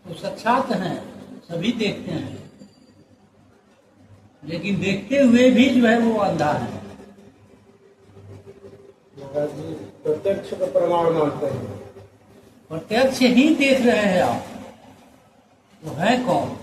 तो साक्षात हैं, सभी देखते हैं, लेकिन देखते हुए भी जो है वो अंधा है। महाराज जी प्रत्यक्ष का प्रमाण मानते हैं। प्रत्यक्ष ही देख रहे हैं आप। वो है कौन?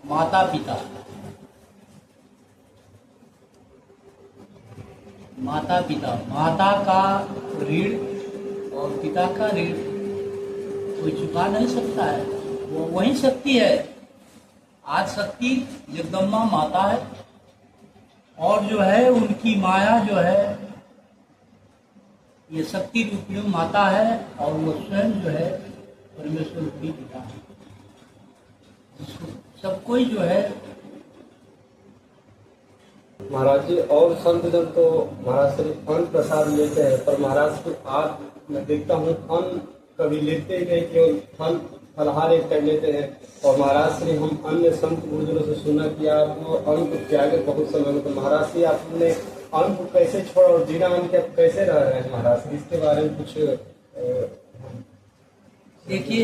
माता पिता। माता पिता, माता का ऋण और पिता का ऋण कोई चुका नहीं सकता है। वो वही शक्ति है। आज शक्ति जगदम्बा माता है, और जो है उनकी माया जो है ये शक्ति रूपी माता है, और वो स्वयं जो है परमेश्वर रूपी पिता है, जिसको सब कोई जो है। महाराज जी और संत जन तो महाराज सिर्फ अन्न प्रसाद लेते हैं, पर महाराज की आज मैं देखता हूँ अन्न कभी लेते ही नहीं, केवल फल फलहार एक कर लेते हैं। और महाराज श्री हम अन्य संत गुरुजनों से सुना कि आप अन्न को त्यागे बहुत समय में, तो महाराज श्री आपने अन्न को कैसे छोड़ा और बिना अन्न के आप कैसे रह रहे हैं महाराज श्री, इसके बारे में कुछ देखिए,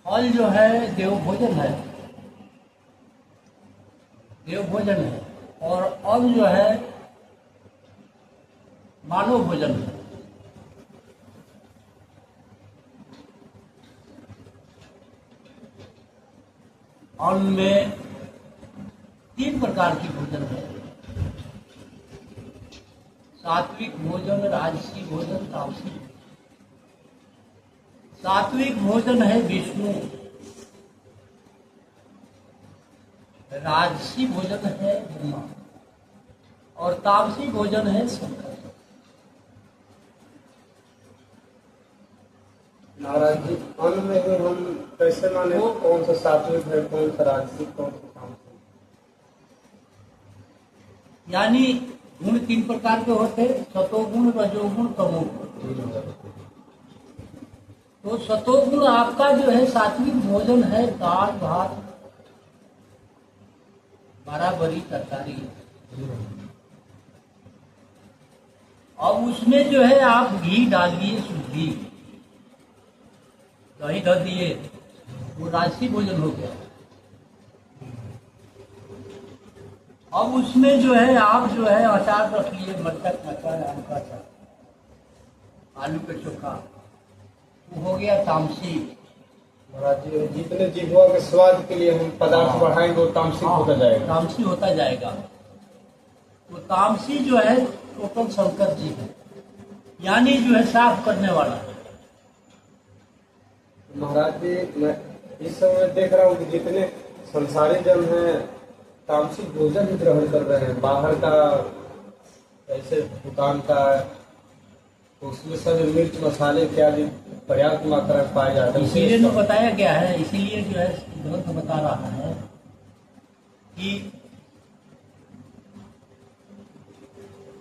फल जो है देव भोजन है, देव भोजन है, और अन्न जो है मानव भोजन है। अन्न में 3 प्रकार की भोजन है: सात्विक भोजन, राजसी भोजन, तामसी भोजन। सात्विक भोजन है विष्णु, राजसी भोजन है ब्रह्मा, और तामसी भोजन है शंकर। महाराज जी अन्न में भी हम कैसे माने कौन सा सात्विक है, कौन सा राजसिक, कौन सा तामसिक? यानी गुण 3 प्रकार के होते: सतोगुण, रजोगुण, तमोगुण। तो सतोगुण आपका जो है सात्विक भोजन है, दाल भात, बराबरी, तरकारी। अब उसमें जो है आप घी डालिए, शुद्ध घी, दही धर दिए, वो राजसी भोजन हो गया। अब उसमें जो है आप जो है अचार रख लिए, मरचा का अचार, आम का अचार, आलू का चोखा, वो हो गया तामसी। महाराज जी जितने जिह्वा के स्वाद के लिए हम पदार्थ बढ़ाएंगे वो तामसिक होता जाएगा। तामसी होता जाएगा। तो तामसी जो है टोटल शंकर जी है, यानी जो है साफ करने वाला है। महाराज जी मैं इस समय देख रहा हूँ कि जितने संसारी जन हैं तामसिक भोजन ही ग्रहण कर रहे हैं, बाहर का ऐसे दुकान का, तो उसमें सब मिर्च मसाले इत्यादि पर्याप्त मात्रा में पाए जाते हैं। इसीलिए तो बताया गया है, इसीलिए जो है ग्रंथ बता रहा है कि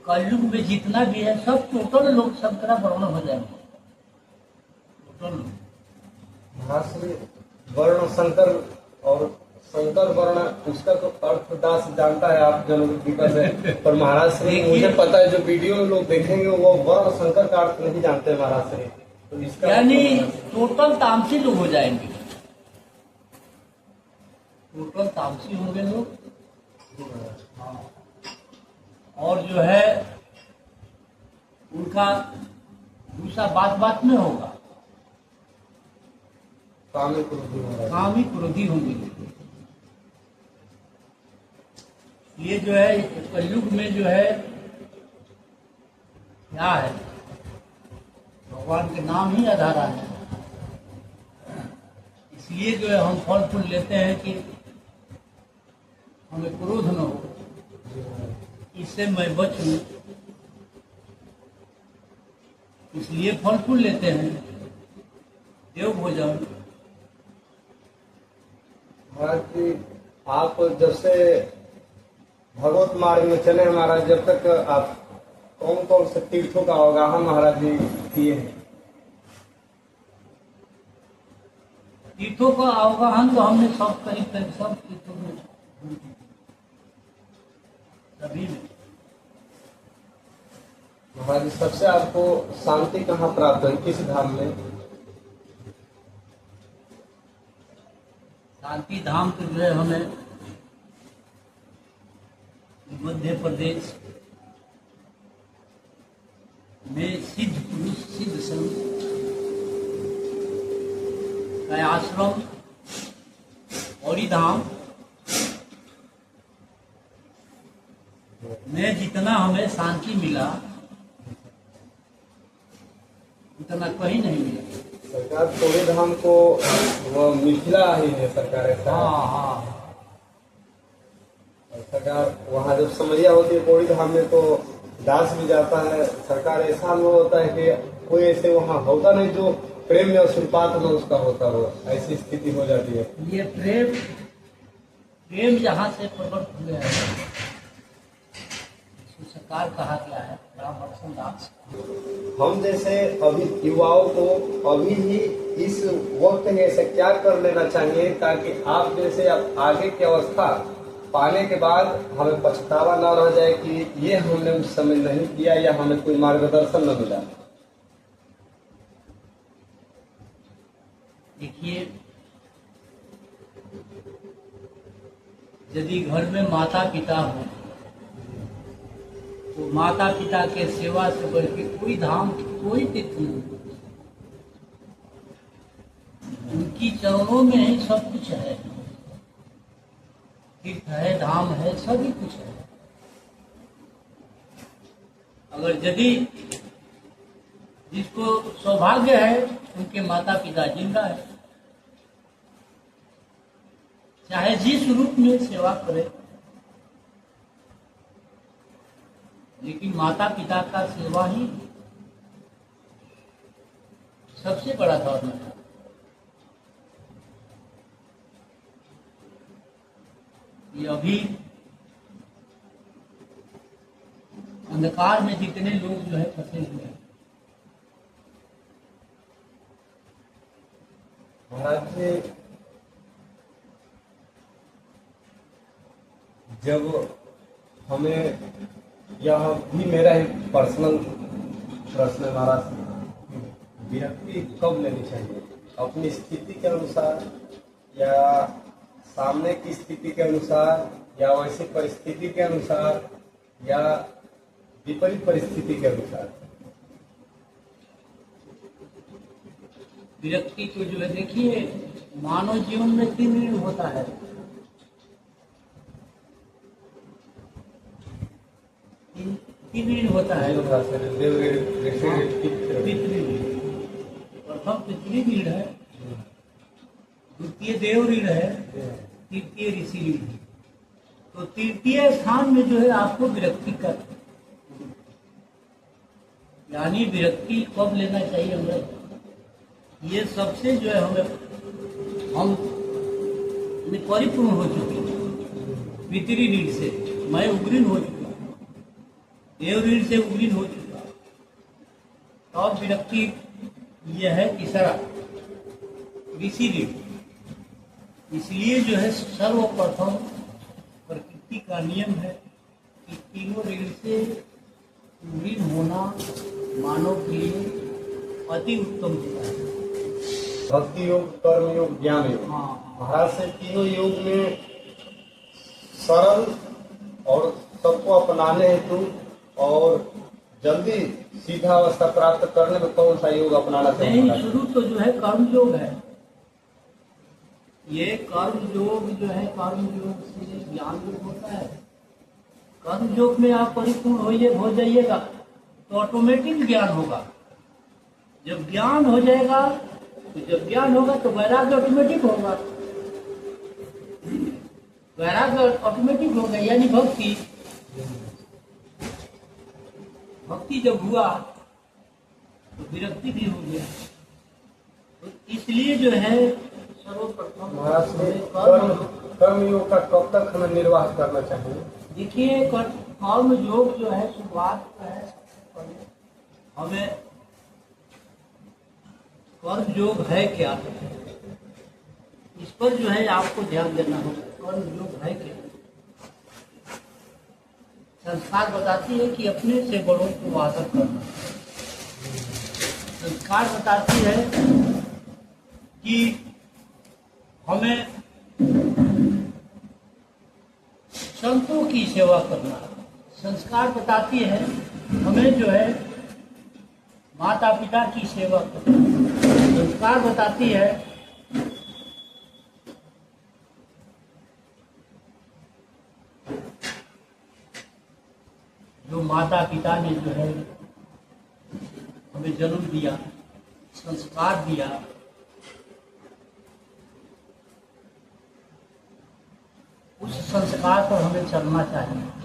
कलयुग में जितना भी है सब टोटल लोग शंकरा वर्ण हो जाएंगे, टोटल लोग। महाराज वर्ण शंकर और शंकर वर्ण उसका तो अर्थ दास जानता है आप जनों की कृपा से, पर महाराज श्री मुझे पता है जो वीडियो में लोग देखेंगे वो वर्ण शंकर का अर्थ नहीं जानते महाराज श्री, तो इसका यानी टोटल तामसी लोग हो जाएंगे, टोटल तामसी होंगे लोग। हाँ। और जो है उनका दूसरा बात बात में होगा, कामी क्रोधी होगा। कामी क्रोधी होंगे। ये जो है कलयुग में जो है क्या है, भगवान के नाम ही आधारा है। इसलिए जो है हम फल फूल लेते हैं कि हमें क्रोध न हो, इससे मैं बचूं, इसलिए फल फूल लेते हैं, देव भोजन। महाराज जी आप जब से भगवत मार्ग में चले महाराज, जब तक आप कौन कौन से तीर्थों का अवगाहन महाराज जी किए हैं? तीर्थों का अवगाहन तो हमने सब करीब करीब सब तीर्थों में, सभी में। महाराज जी सबसे आपको शांति कहाँ प्राप्त हुई, किस धाम में? शांति धाम तो जो है हमें मध्य प्रदेश में सिद्ध पुरुष सिद्ध संत का आश्रम औरी धाम में जितना हमें शांति मिला उतना कहीं नहीं मिला। सरकार थोड़े धाम को वो मिथिला ही है सरकार ऐसा है। हाँ। और सरकार वहाँ जब समैया होती है कोई धाम में तो दास भी जाता है। सरकार ऐसा अनुभव होता है कि कोई ऐसे वहाँ होता नहीं जो प्रेम में और सुपात में उसका होता हो, ऐसी स्थिति हो जाती है। ये प्रेम जहाँ से प्रकट हुआ है उसको सरकार कहा गया है रामवर्षण दास। हम जैसे अभी युवाओं को अभी ही इस वक्त में ऐसे क्या कर लेना चाहिए ताकि आप जैसे अब आगे की अवस्था पाने के बाद हमें पछतावा न रह जाए कि ये हमने उस समय नहीं किया या हमें कोई मार्गदर्शन न मिला। देखिए, यदि घर में माता पिता हो तो माता पिता के सेवा से बढ़ के कोई धाम कोई तीर्थ नहीं। उनकी चरणों में ही सब कुछ है, तीर्थ है, धाम है, सभी कुछ है। अगर यदि जिसको सौभाग्य है उनके माता पिता जिंदा है, चाहे जिस रूप में सेवा करे, लेकिन माता पिता का सेवा ही सबसे बड़ा धर्म है। ये अभी अंधकार में जितने लोग जो है फंसे हुए हैं। महाराज जी, जब हमें यह भी मेरा ही पर्सनल प्रश्न है महाराज, विरक्ति कब लेनी चाहिए? अपनी स्थिति के अनुसार या सामने की स्थिति के अनुसार या वैसी परिस्थिति के अनुसार या विपरीत परिस्थिति के अनुसार? विरक्ति को जो है देखिए, मानव जीवन में 3 ऋण होता है। तीन ऋण होता है। प्रथम पृथ्वी ऋण है, द्वितीय देव ऋण है, तृतीय ऋषि ऋण है। तो तृतीय स्थान में जो है आपको विरक्ति का, यानी विरक्ति कब लेना चाहिए हमें, ये सबसे जो है हम परिपूर्ण हो चुके हैं। पितृ ऋण से मैं उग्रीन हो चुका, देव ऋण से उग्रीन हो चुका। और विरक्ति यह है तीसरा ऋषि ऋण। इसलिए जो है सर्वप्रथम प्रकृति का नियम है कि तीनों ऋण से उग्रीन होना मानव के लिए अति उत्तम होता है। भक्ति योग, कर्म योग, ज्ञान योग। हाँ। महाराज से तीनों योग में सरल और सबको अपनाने हेतु और जल्दी सीधा अवस्था प्राप्त करने में कौन सा योग अपनाना चाहिए? नहीं, शुरू तो जो है कर्म योग है। ये कर्म योग जो है, कर्म योग से ज्ञान योग होता है। कर्म योग में आप परिपूर्ण हो जाइएगा तो ऑटोमेटिक ज्ञान होगा। जब ज्ञान हो जाएगा तो वैराग्य ऑटोमेटिक होगा। वैराग्य ऑटोमेटिक होगा, यानी भक्ति जब हुआ तो विरक्ति भी हो गया। तो इसलिए जो है सर्वप्रथम कर्म योग का कब तक हमें निर्वाह करना चाहिए? देखिए, कर्म योग जो है शुरुआत है, हमें कर्म योग है क्या, इस पर जो है आपको ध्यान देना होगा। कर्म योग है क्या? संस्कार बताती है कि अपने से बड़ों को आदर करना। संस्कार बताती है कि हमें की सेवा करना। संस्कार बताती है हमें जो है माता पिता की सेवा करना। संस्कार बताती है जो माता पिता ने जो है हमें जन्म दिया, संस्कार दिया, उस संस्कार पर हमें चलना चाहिए।